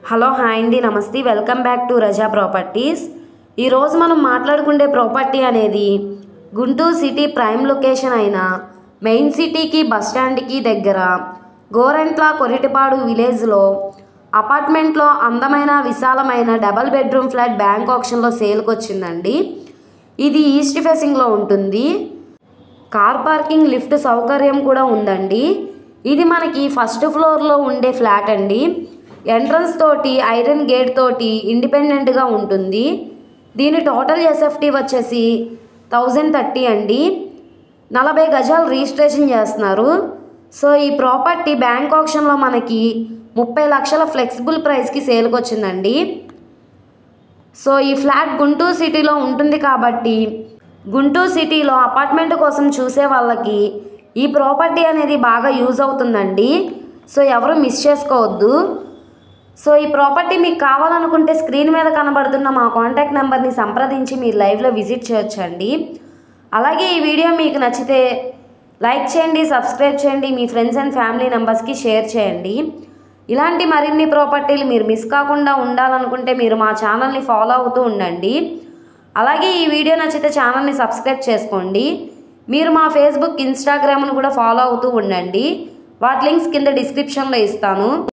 Hello hi అండి, నమస్తే, welcome back to Raza properties. ఈరోజు మనం మాట్లాడుకునే ప్రాపర్టీ అనేది గుంటూరు సిటీ ప్రైమ్ లొకేషన్ అయిన మెయిన్ సిటీకి బస్ స్టాండ్కి దగ్గర గోరంట్ల కొరిటిపాడు విలేజ్లో అపార్ట్మెంట్లో అందమైన విశాలమైన డబల్ బెడ్రూమ్ ఫ్లాట్ బ్యాంక్ ఆప్షన్లో సేల్కి వచ్చిందండి. ఇది ఈస్ట్ ఫేసింగ్లో ఉంటుంది. కార్ పార్కింగ్ లిఫ్ట్ సౌకర్యం కూడా ఉందండి. ఇది మనకి ఫస్ట్ ఫ్లోర్లో ఉండే ఫ్లాట్ అండి. ఎంట్రన్స్ తోటి ఐరన్ గేట్ తోటి ఇండిపెండెంట్గా ఉంటుంది. దీని టోటల్ ఎస్ఎఫ్టీ వచ్చేసి 1030 అండి. 40 గజాలు రిజిస్ట్రేషన్ చేస్తున్నారు. సో ఈ ప్రాపర్టీ బ్యాంక్ ఆప్షన్లో మనకి 30 లక్షల ఫ్లెక్సిబుల్ ప్రైస్కి సేల్కి వచ్చిందండి. సో ఈ ఫ్లాట్ గుంటూరు సిటీలో ఉంటుంది కాబట్టి గుంటూరు సిటీలో అపార్ట్మెంట్ కోసం చూసే వాళ్ళకి ఈ ప్రాపర్టీ అనేది బాగా యూజ్ అవుతుందండి. సో ఎవరు మిస్ చేసుకోవద్దు. సో ఈ ప్రాపర్టీ మీకు కావాలనుకుంటే స్క్రీన్ మీద కనబడుతున్న మా కాంటాక్ట్ నెంబర్ని సంప్రదించి మీరు లైవ్లో విజిట్ చేయొచ్చండి. అలాగే ఈ వీడియో మీకు నచ్చితే లైక్ చేయండి, సబ్స్క్రైబ్ చేయండి, మీ ఫ్రెండ్స్ అండ్ ఫ్యామిలీ మెంబర్స్కి షేర్ చేయండి. ఇలాంటి మరిన్ని ప్రాపర్టీలు మీరు మిస్ కాకుండా ఉండాలనుకుంటే మీరు మా ఛానల్ని ఫాలో అవుతూ ఉండండి. అలాగే ఈ వీడియో నచ్చితే ఛానల్ని సబ్స్క్రైబ్ చేసుకోండి. మీరు మా ఫేస్బుక్, ఇన్స్టాగ్రామ్ను కూడా ఫాలో అవుతూ ఉండండి. వాటి లింక్స్ కింద డిస్క్రిప్షన్లో ఇస్తాను.